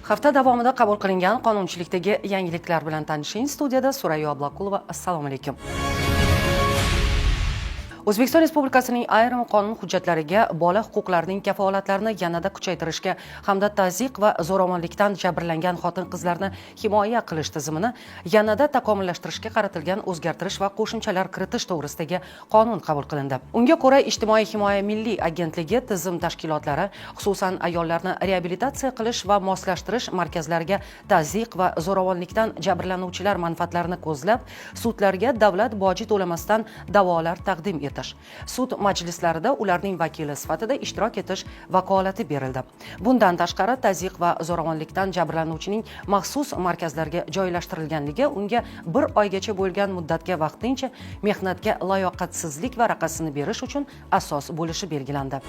Hafta davomida qabul qilingan qonunchilikdagi yangiliklar bilan tanishing. Studiyada Surayyo Abloqulova. Assalomu alaykum. O'zbekiston Respublikasining ayrim qonun hujjatlariga bola huquqlarining kafolatlarini yanada kuchaytirishga hamda tazyiq va zo'ravonlikdan jabrlangan xotin-qizlarni himoya qilish tizimini yanada takomillashtirishga qaratilgan o'zgartirish va qo'shimchalar kiritish to'g'risidagi qonun qabul qilindi. Unga ko'ra, Ijtimoiy himoya milliy agentligi tizim tashkilotlari, xususan ayollarni reabilitatsiya qilish va moslashtirish markazlariga tazyiq va zo'ravonlikdan jabrlanuvchilar manfaatlarini ko'zlab, sudlarga davlat boji to'lamasdan da'volar taqdim etish, sud majlislarida ularning vakili sifatida ishtirok etish vakolati berildi. Bundan tashqari, tazyiq va zo'ravonlikdan jabrlanuvchining maxsus markazlarga joylashtirilganligi unga 1 oygacha bo'lgan muddatga vaqtincha mehnatga layoqatsizlik varaqasini berish uchun asos bo'lishi belgilandi.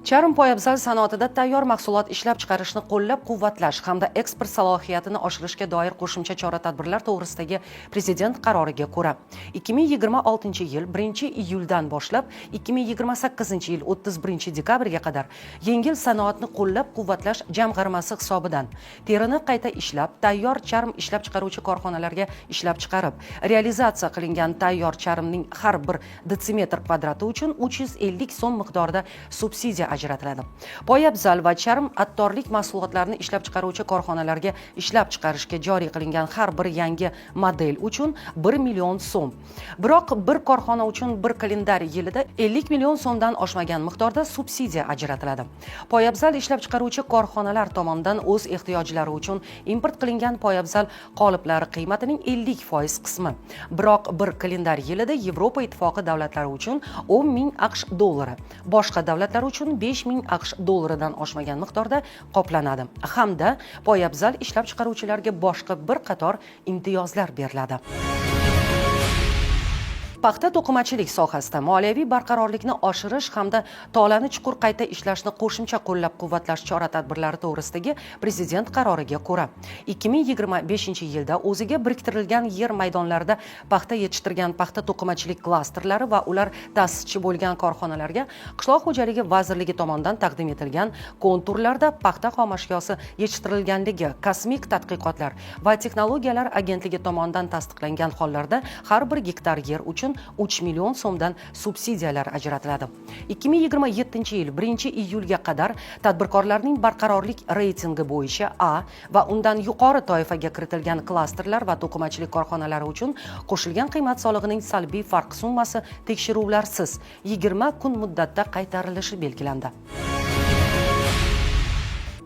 Charm poyabzal sanoatida tayyor mahsulot ishlab chiqarishni qo'llab-quvvatlash hamda eksport salohiyatini oshirishga doir qo'shimcha chora-tadbirlar to'g'risidagi Prezident qaroriga ko'ra, 2026-yil 1-iyuldan boshlab 2028-yil 31-dekabrga qadar yengil sanoatni qo'llab-quvvatlash jamg'armasi hisobidan terini qayta ishlab, tayyor charm ishlab chiqaruvchi korxonalarga ishlab chiqarib, realizatsiya qilingan tayyor charmning har bir detsimetr kvadrati uchun 350 so'm miqdorida subsidiya ajratiladi. Poyabzal va charm attorlik mahsulotlarini ishlab chiqaruvchi korxonalarga ishlab chiqarishga joriy qilingan har bir yangi model uchun 1 million so'm. Biroq bir korxona uchun bir kalendar yilida 50 million so'mdan oshmagan miqdorda subsidiya ajratiladi. Poyabzal ishlab chiqaruvchi korxonalar tomonidan o'z ehtiyojlari uchun import qilingan poyabzal qoliplari qiymatining 50% qismi, biroq bir kalendar yilida Yevropa ittifoqi davlatlari uchun 10 ming AQSh dollari, boshqa davlatlar uchun 5 ming AQSh dollaridan oshmagan miqdorda qoplanadi hamda poyabzal ishlab chiqaruvchilarga boshqa bir qator imtiyozlar beriladi. Paxta to'qimachilik sohasida moliyaviy barqarorlikni oshirish hamda tolani chuqur qayta ishlashni qo'shimcha qo'llab-quvvatlash chora-tadbirlari to'g'risidagi Prezident qaroriga ko'ra, 2025-yilda o'ziga biriktirilgan yer maydonlarida paxta yetishtirgan paxta to'qimachilik klasterlari va ular ta'sischi bo'lgan korxonalarga Qishloq xo'jaligi vazirligi tomonidan taqdim etilgan konturlarda paxta xomashyosi yetishtirilganligi kosmik tadqiqotlar va texnologiyalar agentligi tomonidan tasdiqlangan hollarda har bir gektar yer uchun 3 million so'mdan subsidiyalar ajratiladi. 2027-yil 1-iyulga qadar tadbirkorlarning barqarorlik reytingi bo'yicha A va undan yuqori toifaga kiritilgan klasterlar va to'qimachilik korxonalari uchun qo'shilgan qiymat solig'ining salbiy farq summasi tekshiruvlarsiz 20 kun muddatda qaytarilishi belgilandi.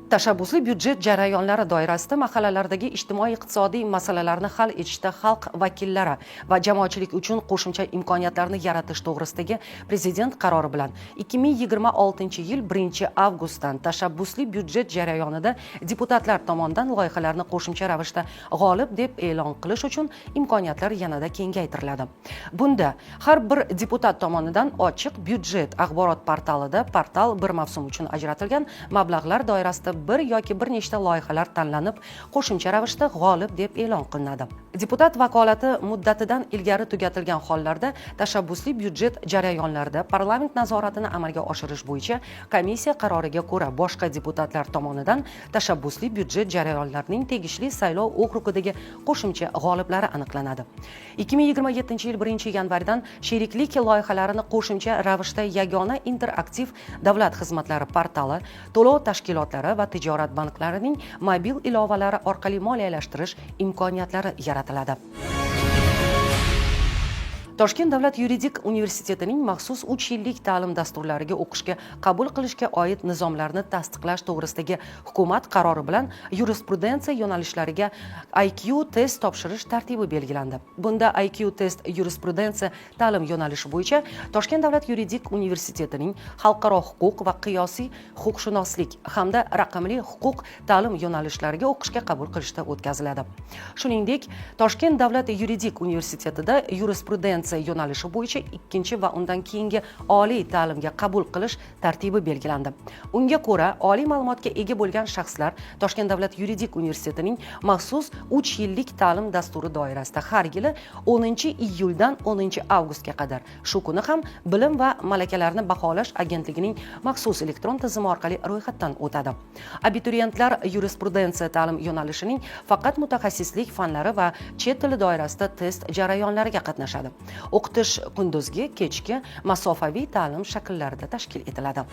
Tashabbusli byudjet jarayonlari doirasida mahallalardagi ijtimoiy-iqtisodiy masalalarni hal etishda xalq vakillari va jamoatchilik uchun qo'shimcha imkoniyatlarni yaratish to'g'risidagi Prezident qarori bilan 2026-yil 1-avgustdan tashabbusli byudjet jarayonida deputatlar tomonidan loyihalarni qo'shimcha ravishda g'olib deb e'lon qilish uchun imkoniyatlar yanada kengaytiriladi. Bunda har bir deputat tomonidan ochiq byudjet axborot portalida portal bir mavsum uchun ajratilgan mablag'lar doirasida bir yoki bir nechta loyihalar tanlanib, qo'shimcha ravishda g'olib deb e'lon qilinadi. Deputat vakolati muddatidan ilgari tugatilgan hollarda tashabbusli byudjet jarayonlarida parlament nazoratini amalga oshirish bo'yicha komissiya qaroriga ko'ra boshqa deputatlar tomonidan tashabbusli byudjet jarayonlarining tegishli saylov okrugidagi qo'shimcha g'oliblari aniqlanadi. 2027-yil 1-yanvardan sheriklik loyihalarini qo'shimcha ravishda yagona interaktiv davlat xizmatlari portali, to'lov tashkilotlari va tijorat banklarining mobil ilovalari orqali moliyalashtirish imkoniyatlari yaratiladi. Toshkent davlat yuridik universitetining maxsus 3 yillik ta'lim dasturlariga o'qishga qabul qilishga oid nizomlarni tasdiqlash to'g'risidagi hukumat qarori bilan yurisprudensiya yo'nalishlariga IQ test topshirish tartibi belgilandi. Bunda IQ test yurisprudensiya ta'lim yo'nalishi bo'yicha Toshkent davlat yuridik universitetining xalqaro huquq va qiyosiy huquqshunoslik hamda raqamli huquq ta'lim yo'nalishlariga o'qishga qabul qilishda o'tkaziladi. Shuningdek, Toshkent davlat yuridik universitetida yurisprudensiya yurisprudensiya yo'nalishi bo'yicha ikkinchi va undan keyingi oliy ta'limga qabul qilish tartibi belgilandi. Unga ko'ra, oliy ma'lumotga ega bo'lgan shaxslar Toshkent davlat yuridik universitetining maxsus 3 yillik ta'lim dasturi doirasida har yili 10-iyuldan 10-avgustga qadar, shu kuni ham bilim va malakalarni baholash agentligining maxsus elektron tizimi orqali ro'yxatdan o'tadi. Abituriyentlar yurisprudensiya ta'lim yo'nalishining faqat mutaxassislik fanlari va chet tili doirasida test jarayonlariga qatnashadi. O'qitish kunduzgi, kechki, masofaviy ta'lim shakllarida tashkil etiladi.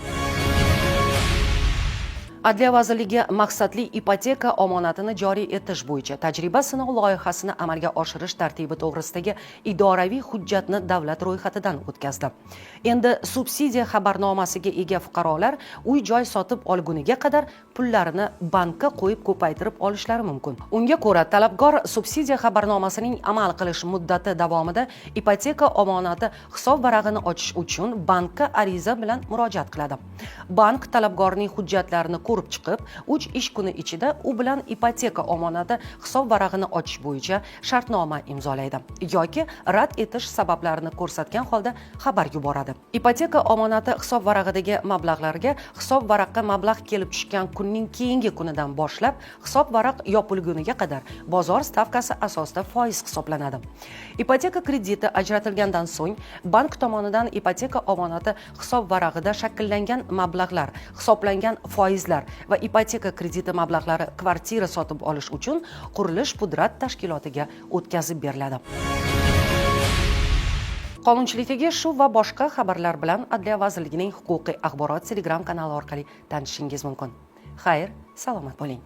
Adliya vazirligi maqsadli ipoteka omonatini joriy etish bo'yicha tajriba sinov loyihasini amalga oshirish tartibi to'g'risidagi idoraviy hujjatni davlat ro'yxatidan o'tkazdi. Endi subsidiya xabarnomasiga ega fuqarolar uy-joy sotib olguniga qadar pullarini bankka qo'yib ko'paytirib olishlari mumkin. Unga ko'ra, talabgor subsidiya xabarnomasining amal qilish muddati davomida ipoteka omonati hisob varag'ini ochish uchun bankka ariza bilan murojaat qiladi. Bank talabgorning hujjatlarini ko'rib chiqib, 3 ish kuni ichida u bilan ipoteka omonati hisob varag'ini ochish bo'yicha shartnoma imzolaydi yoki rad etish sabablarini ko'rsatgan holda xabar yuboradi. Ipoteka omonati hisob varag'idagi mablag'larga hisob varaqqa mablag' kelib tushgan kunning keyingi kunidan boshlab hisob varaq yopilguniga qadar bozor stavkasi asosida foiz hisoblanadi. Ipoteka krediti ajratilgandan so'ng bank tomonidan ipoteka omonati hisob varag'ida shakllangan mablag'lar, hisoblangan foizlar va ipoteka krediti mablag'lari kvartira sotib olish uchun qurilish pudrat tashkilotiga o'tkazib beriladi. Qonunchilikdagi shu va boshqa xabarlar bilan Adliya vazirligining huquqiy axborot Telegram kanali orqali tanishishingiz mumkin. Xayr, salomat bo'ling.